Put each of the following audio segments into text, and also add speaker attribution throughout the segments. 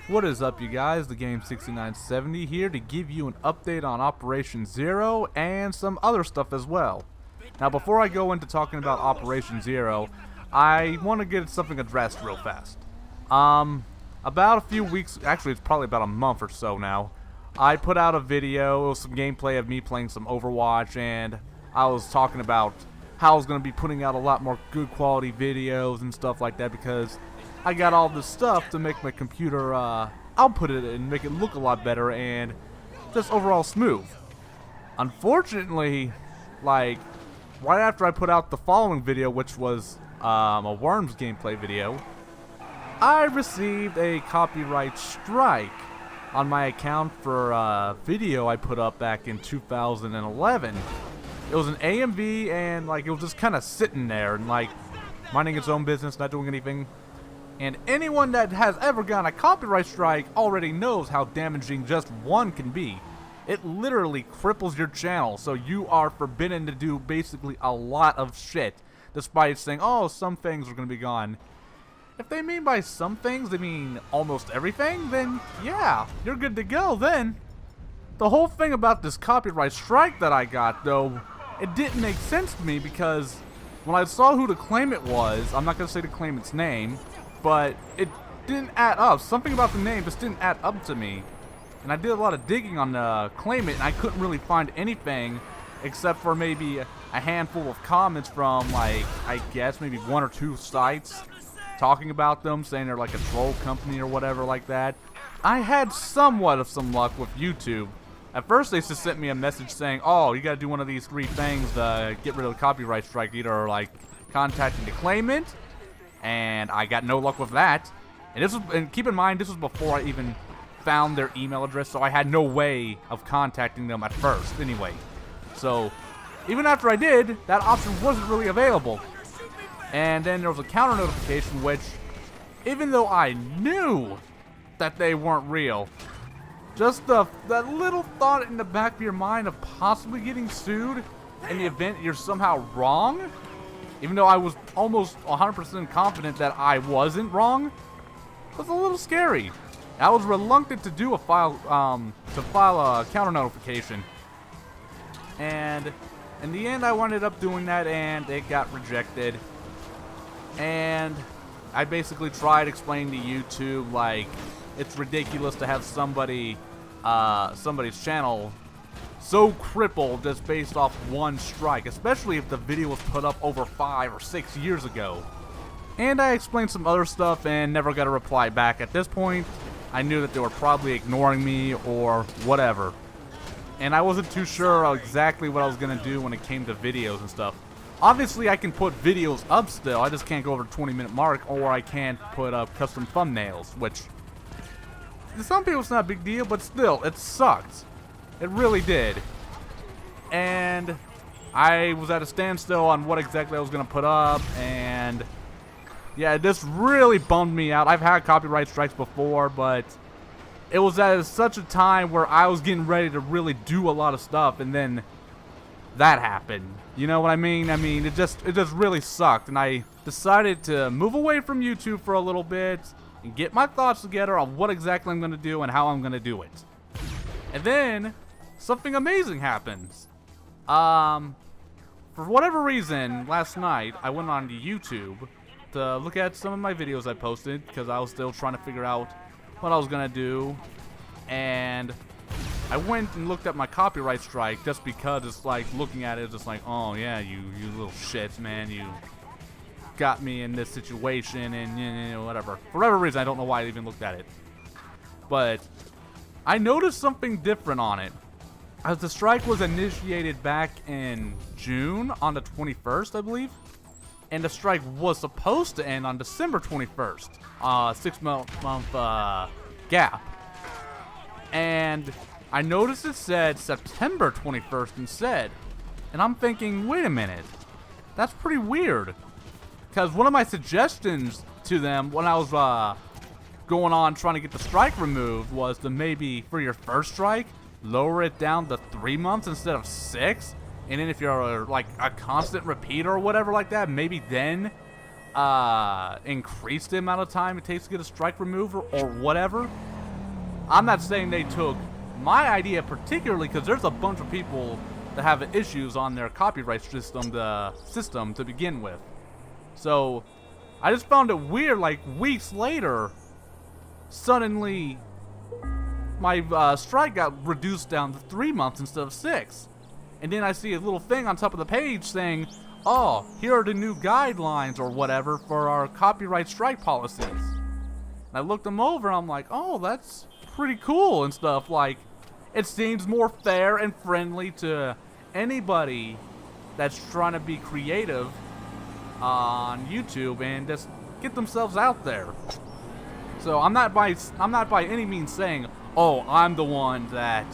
Speaker 1: What is up, you guys? The Game 6970 here to give you an update on Operation Zero and some other stuff as well. Now, before I go into talking about Operation Zero, I want to get something addressed real fast. About a few weeks, actually it's probably about a month or so now, I put out a video, it was some gameplay of me playing some Overwatch, and I was talking about how I was going to be putting out a lot more good quality videos and stuff like that because I got all this stuff to make my computer output it and make it look a lot better and just overall smooth. Unfortunately, like, right after I put out the following video, which was a Worms gameplay video, I received a copyright strike on my account for a video I put up back in 2011. It was an AMV and like it was just kind of sitting there and like minding its own business, not doing anything. And anyone that has ever gotten a copyright strike already knows how damaging just one can be. It literally cripples your channel, so you are forbidden to do basically a lot of shit, despite saying, oh, some things are going to be gone. If they mean by some things, they mean almost everything, then yeah, you're good to go then. The whole thing about this copyright strike that I got, though, it didn't make sense to me because when I saw who to claim it was, I'm not going to say to claim its name, but it didn't add up. Something about the name just didn't add up to me. And I did a lot of digging on the claim it, and I couldn't really find anything except for maybe a handful of comments from, like, I guess maybe one or two sites talking about them, saying they're like a troll company or whatever like that. I had somewhat of some luck with YouTube. At first they just sent me a message saying, oh, you gotta do one of these three things to get rid of the copyright strike, either like contacting the claimant, and I got no luck with that. And keep in mind, this was before I even found their email address, so I had no way of contacting them at first anyway. So even after I did, that option wasn't really available. And then there was a counter notification, which, even though I knew that they weren't real, just that little thought in the back of your mind of possibly getting sued in the event you're somehow wrong, even though I was almost 100% confident that I wasn't wrong, was a little scary. I was reluctant to do file a counter notification, and in the end I ended up doing that, and it got rejected. And I basically tried explaining to YouTube, like, it's ridiculous to have somebody's channel so crippled just based off one strike, especially if the video was put up over 5 or 6 years ago. And I explained some other stuff and never got a reply back. At this point, I knew that they were probably ignoring me or whatever. And I wasn't too sure exactly what I was going to do when it came to videos and stuff. Obviously, I can put videos up still, I just can't go over the 20-minute mark, or I can't put up custom thumbnails, which, to some people it's not a big deal, but still, it sucked. It really did. And I was at a standstill on what exactly I was going to put up, and yeah, this really bummed me out. I've had copyright strikes before, but it was at such a time where I was getting ready to really do a lot of stuff, and then that happened. You know what I mean? I mean, it just really sucked, and I decided to move away from YouTube for a little bit and get my thoughts together on what exactly I'm going to do and how I'm going to do it. And then something amazing happens. For whatever reason, last night I went on to YouTube to look at some of my videos I posted because I was still trying to figure out what I was going to do, and I went and looked at my copyright strike just because it's like, looking at it, it's just like, oh yeah, you little shits, man, you got me in this situation, and you know, whatever. For whatever reason, I don't know why I even looked at it. But I noticed something different on it. As the strike was initiated back in June on the 21st, I believe, and the strike was supposed to end on December 21st, 6-month gap. And I noticed it said September 21st instead, and I'm thinking, wait a minute, that's pretty weird, because one of my suggestions to them when I was going on trying to get the strike removed was to maybe, for your first strike, lower it down to 3 months instead of 6, and then if you're like a constant repeater or whatever like that, maybe then increase the amount of time it takes to get a strike remover or whatever. I'm not saying they took my idea particularly, because there's a bunch of people that have issues on their copyright system to begin with. So I just found it weird, like weeks later, suddenly my strike got reduced down to 3 months instead of 6. And then I see a little thing on top of the page saying, oh, here are the new guidelines or whatever for our copyright strike policies. And I looked them over and I'm like, oh, that's pretty cool and stuff. Like, it seems more fair and friendly to anybody that's trying to be creative on YouTube and just get themselves out there. So I'm not by any means saying, oh, I'm the one that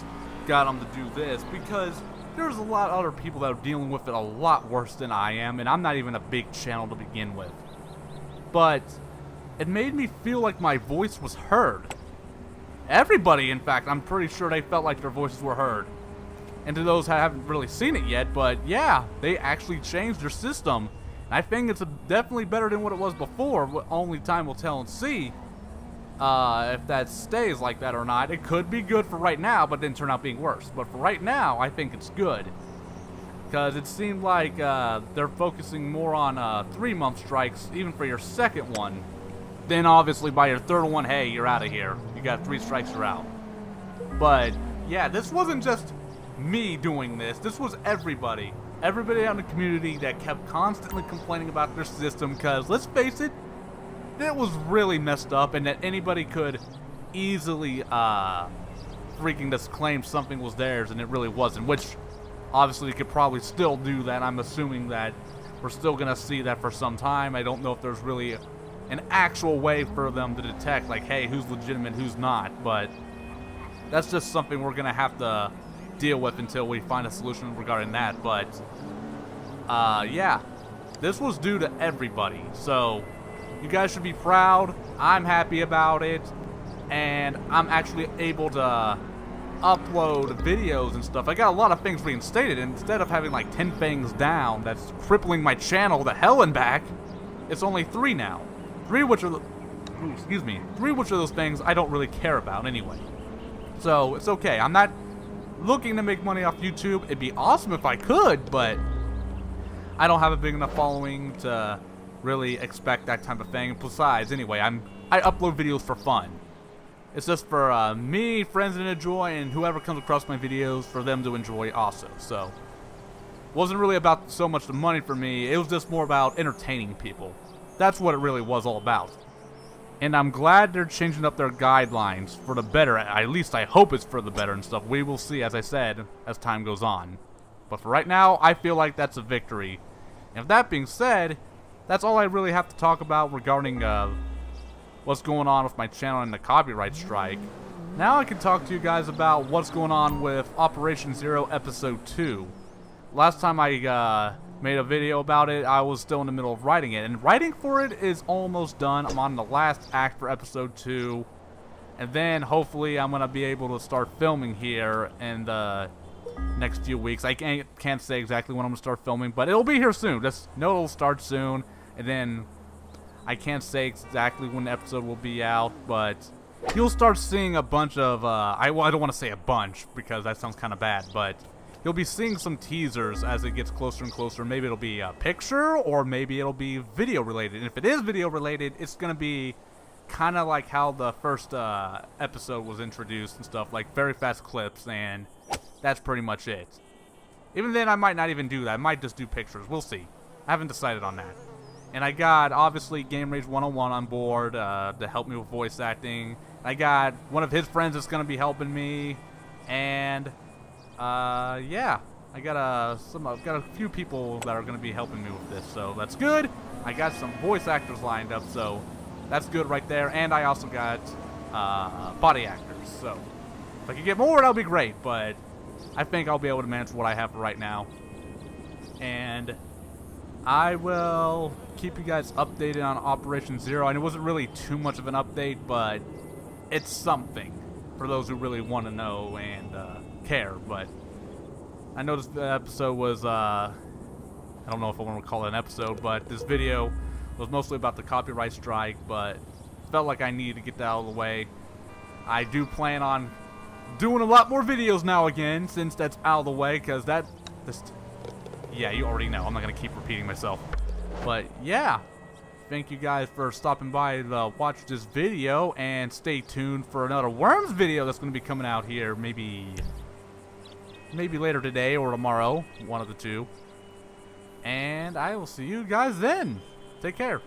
Speaker 1: got them to do this, because there's a lot of other people that are dealing with it a lot worse than I am, and I'm not even a big channel to begin with. But it made me feel like my voice was heard. Everybody, in fact, I'm pretty sure they felt like their voices were heard. And to those who haven't really seen it yet, but yeah, they actually changed their system. And I think it's definitely better than what it was before. Only time will tell and see if that stays like that or not. It could be good for right now, but then turn out being worse. But for right now, I think it's good. Because it seemed like they're focusing more on 3-month strikes, even for your second one. Then obviously by your third one, hey, you're out of here. You got 3 strikes, you're out. But yeah, this wasn't just me doing this. This was everybody. Everybody out in the community that kept constantly complaining about their system, because let's face it, it was really messed up, and that anybody could easily freaking just claim something was theirs and it really wasn't, which obviously you could probably still do that. I'm assuming that we're still gonna see that for some time. I don't know if there's really an actual way for them to detect, like, hey, who's legitimate, who's not, but that's just something we're gonna have to deal with until we find a solution regarding that. But yeah, this was due to everybody, so you guys should be proud. I'm happy about it, and I'm actually able to upload videos and stuff. I got a lot of things reinstated, and instead of having like 10 things down that's crippling my channel to hell and back, it's only 3 now. 3 which are 3 which of those things I don't really care about anyway. So it's okay. I'm not looking to make money off YouTube. It'd be awesome if I could, but I don't have a big enough following to really expect that type of thing. Besides, anyway, I upload videos for fun. It's just for me, friends to enjoy, and whoever comes across my videos for them to enjoy also. So it wasn't really about so much the money for me. It was just more about entertaining people. That's what it really was all about. And I'm glad they're changing up their guidelines for the better. At least I hope it's for the better and stuff. We will see, as I said, as time goes on. But for right now, I feel like that's a victory. And with that being said, that's all I really have to talk about regarding what's going on with my channel and the copyright strike. Now I can talk to you guys about what's going on with Operation Zero Episode 2. Last time I made a video about it, I was still in the middle of writing it, and writing for it is almost done. I'm on the last act for Episode 2, and then hopefully I'm going to be able to start filming here in the next few weeks. I can't say exactly when I'm going to start filming, but it'll be here soon. Just know it'll start soon, and then I can't say exactly when the episode will be out, but you'll start seeing a bunch of, I don't want to say a bunch, because that sounds kind of bad, but you'll be seeing some teasers as it gets closer and closer. Maybe it'll be a picture, or maybe it'll be video related. And if it is video related, it's going to be kind of like how the first episode was introduced and stuff, like very fast clips, and that's pretty much it. Even then, I might not even do that. I might just do pictures. We'll see. I haven't decided on that. And I got, obviously, Game Rage 101 on board to help me with voice acting. I got one of his friends that's going to be helping me, and yeah, I got a few people that are going to be helping me with this, so that's good. I got some voice actors lined up, so that's good right there. And I also got body actors, so if I could get more, that'll be great, but I think I'll be able to manage what I have right now. And I will keep you guys updated on Operation Zero. And it wasn't really too much of an update, but it's something for those who really want to know and care. But I noticed the episode was, I don't know if I want to call it an episode, but this video was mostly about the copyright strike, but felt like I needed to get that out of the way. I do plan on doing a lot more videos now again, since that's out of the way, because yeah, you already know. I'm not going to keep repeating myself. But, yeah. Thank you guys for stopping by to watch this video, and stay tuned for another Worms video that's going to be coming out here, maybe later today or tomorrow, one of the two. And I will see you guys then. Take care.